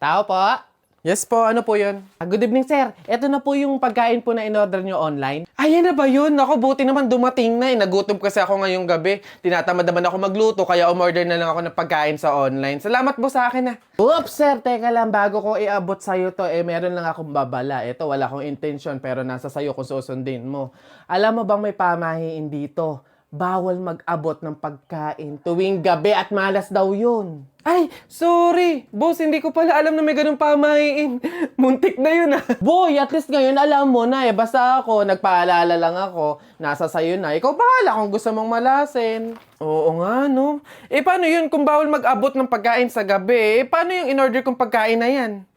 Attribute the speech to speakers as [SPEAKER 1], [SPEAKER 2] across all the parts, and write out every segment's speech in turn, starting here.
[SPEAKER 1] Tao po?
[SPEAKER 2] Yes po, ano po yun?
[SPEAKER 1] Good evening, sir. Ito na po yung pagkain po na in-order nyo online.
[SPEAKER 2] Ayan na ba yun? Ako, buti naman dumating na eh. Nagutom kasi ako ngayong gabi. Tinatamad naman ako magluto, kaya umorder na lang ako ng pagkain sa online. Salamat po sa akin ah.
[SPEAKER 1] Oops, sir. Teka lang, bago ko iabot sa'yo to, meron lang akong babala. Ito, wala akong intention, pero nasa sa'yo kung susundin mo. Alam mo bang may pamahiin dito? Bawal mag-abot ng pagkain tuwing gabi at malas daw yun.
[SPEAKER 2] Ay, sorry. Boss, hindi ko pala alam na may ganun pamahiin. Muntik na yun ah.
[SPEAKER 1] Boy, at least ngayon alam mo na eh. Basta ako, nagpaalala lang ako. Nasa sayo na. Ikaw bahala kung gusto mong malasin.
[SPEAKER 2] Oo nga, no? Paano yun kung bawal mag-abot ng pagkain sa gabi? Paano yung in-order kong pagkain na yan?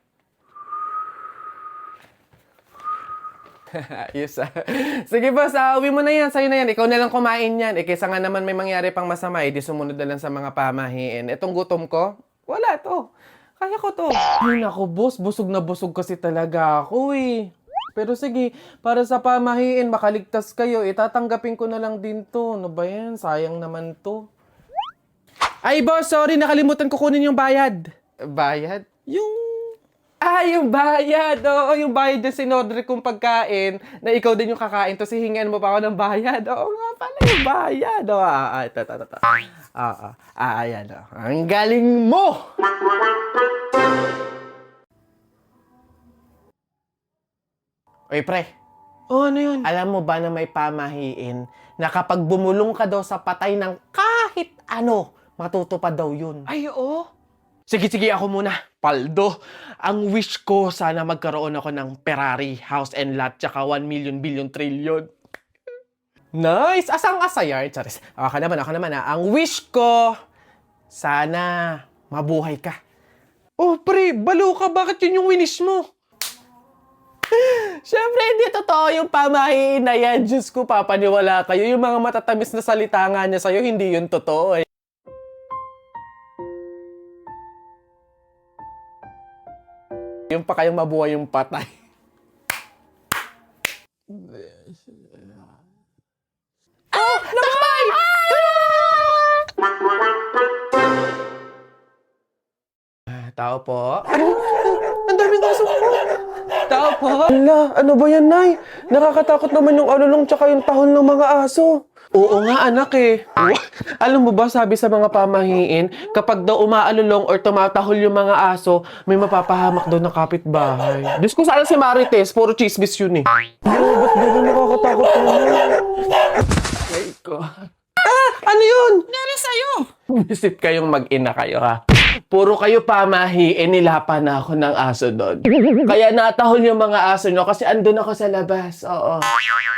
[SPEAKER 2] Ayos ah. Sige boss, uwi mo na yan. Sa'yo na yan. Ikaw na lang kumain yan. Kaysa nga naman may mangyari pang masama, di sumunod na lang sa mga pamahiin. Itong gutom ko, wala to. Kaya ko to.
[SPEAKER 1] Ay nako, boss. Busog na busog kasi talaga ako eh. Pero sige, para sa pamahiin, makaligtas kayo. Tatanggapin ko na lang din to. Ano ba yan? Sayang naman to.
[SPEAKER 2] Ay boss, sorry. Nakalimutan ko kunin yung bayad.
[SPEAKER 1] Bayad?
[SPEAKER 2] Yung bayad. Oo, yung bayad na sinorder kong pagkain na ikaw din yung kakain. Tapos hihingan mo pa ako ng bayad. Oo nga pala yung bayad. Ito. Ayan. Ang galing mo!
[SPEAKER 1] Oy, pre.
[SPEAKER 2] Oh, ano yun?
[SPEAKER 1] Alam mo ba na may pamahiin na kapag bumulong ka daw sa patay ng kahit ano, matutupad daw yun.
[SPEAKER 2] Ay, oo.
[SPEAKER 1] Sige, ako muna. Paldo, ang wish ko sana magkaroon ako ng Ferrari, house and lot, tsaka 1 million billion trillion. Nice! Asang-asa yan, Charis. Ako naman Ang wish ko, sana mabuhay ka.
[SPEAKER 2] Oh, pre, balo ka. Bakit yun yung winish mo?
[SPEAKER 1] Siyempre, hindi totoo yung pamahiin na yan. Diyos ko, papaniwala kayo. Yung mga matatamis na salita nga niya sa'yo, hindi yun totoo eh. Yung pa kayong mabuhay yung patay. Oh! Namatay! Tao po?
[SPEAKER 2] Ang daming aso ko.
[SPEAKER 1] Tao po?
[SPEAKER 2] Ala, ano ba yan, Nay? Nakakatakot naman yung alulong tsaka yung tahol ng mga aso.
[SPEAKER 1] Oo nga, anak eh. Alam mo ba, sabi sa mga pamahiin, kapag daw umaalulong or tumatahol yung mga aso, may mapapahamak daw ng kapitbahay. Diyos ko, sana si Marites, puro chismis yun eh.
[SPEAKER 2] Ba't ganun nakakatakot naman?
[SPEAKER 1] Ay ko.
[SPEAKER 2] Ano yun?
[SPEAKER 1] Nangyari sa'yo? Isip kayong mag-ina kayo ha. Puro kayo pamahiin, nilapa na ako ng aso doon. Kaya natahol yung mga aso nyo kasi andun ako sa labas. Oo.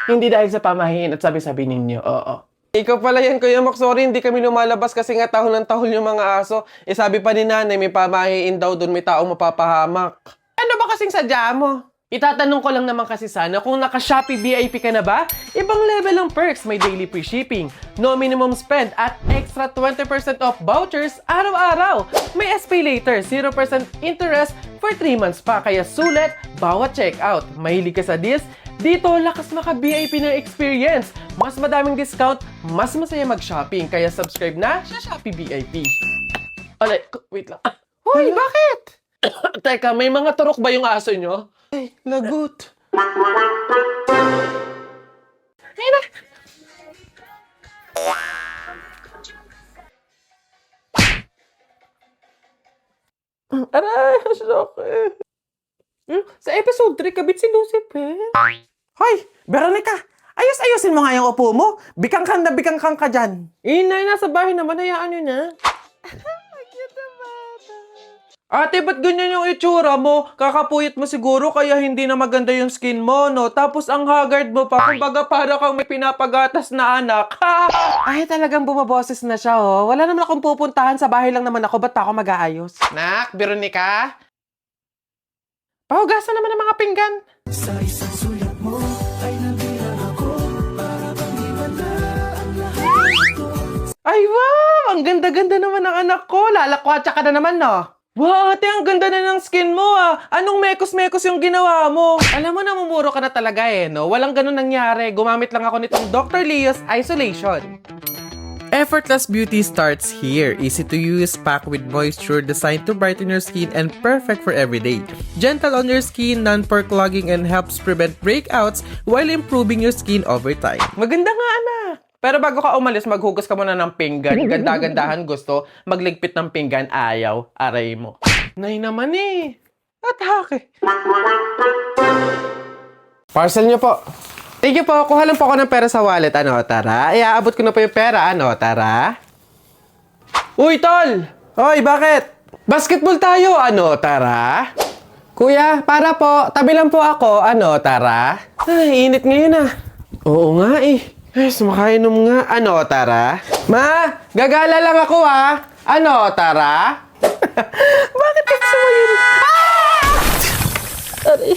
[SPEAKER 1] Hindi dahil sa pamahiin at sabi-sabi ninyo. Oo.
[SPEAKER 2] Ikaw pala yan, Kuya Mac. Sorry, hindi kami lumalabas kasi nga tahol ng tahol yung mga aso. Sabi pa ni nanay, may pamahiin daw doon, may taong mapapahamak.
[SPEAKER 1] Ano ba kasing sadya mo? Itatanong ko lang naman kasi sana kung naka-Shopee VIP ka na ba? Ibang level ng perks, may daily free shipping, no minimum spend at extra 20% off vouchers araw-araw. May SPay later, 0% interest for 3 months pa, kaya sulit bawat checkout. Mahilig ka sa deals? Dito, lakas maka-VIP ng experience. Mas madaming discount, mas masaya mag-shopping, kaya subscribe na sa Shopee VIP. Alay, wait lang. Hoy, bakit? Teka, may mga turok ba yung aso nyo?
[SPEAKER 2] Ay, lagot.
[SPEAKER 1] Ayun na.
[SPEAKER 2] Aray, sakit.
[SPEAKER 1] Sa episode 3, kabit si Lucifer.
[SPEAKER 2] Hoy, Veronica, ayos-ayusin mo nga yung upo mo. Bikang kang ka dyan.
[SPEAKER 1] Inay, nasa bahay naman, hayaan nyo na.
[SPEAKER 2] Ate, ba't ganyan yung itsura mo? Kakapuyat mo siguro kaya hindi na maganda yung skin mo, no? Tapos ang haggard mo pa, kumbaga para kang may pinapagatas na anak.
[SPEAKER 1] Ay, talagang bumaboses na siya, oh. Wala naman akong pupuntahan, sa bahay lang naman ako. Ba't ako mag-aayos?
[SPEAKER 2] Nak, Veronica?
[SPEAKER 1] Pahugasan naman ng mga pinggan.
[SPEAKER 3] Sa isang sulat mo ay nabilang ako para bang iwala ang lahat ito.
[SPEAKER 1] Ay, wow! Ang ganda-ganda naman ng anak ko. Lalakwatsa ka na naman, no?
[SPEAKER 2] Wow, ate, ang ganda na ng skin mo, ah. Anong mekos-mekos yung ginawa mo?
[SPEAKER 1] Alam mo, namumuro ka na talaga, eh, no? Walang ganun nangyari. Gumamit lang ako nitong Dr. Leo's Isolation.
[SPEAKER 2] Effortless beauty starts here. Easy to use, packed with moisture, designed to brighten your skin and perfect for everyday. Gentle on your skin, non-pore clogging and helps prevent breakouts while improving your skin over time.
[SPEAKER 1] Maganda nga, anak. Pero bago ka umalis, maghugas ka muna ng pinggan. Ganda-gandahan gusto. Magligpit ng pinggan, ayaw. Aray mo. Nay naman eh. Atake. Parcel niyo po. Thank you po. Kuha lang po ako ng pera sa wallet. Ano, tara? Iaabot ko na po yung pera. Ano, tara? Uy, tol! Hoy, bakit? Basketball tayo. Ano, tara? Kuya, para po. Tabi lang po ako. Ano, tara? Ay, init ngayon ah. Oo nga eh. Ay, sumakainom nga. Ano, tara? Ma, gagala lang ako ah. Ano, tara? Bakit kasi sumayin? Aray,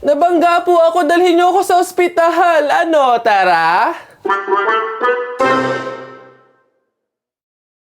[SPEAKER 1] nabangga po ako. Dalhin niyo ako sa ospital. Ano, tara?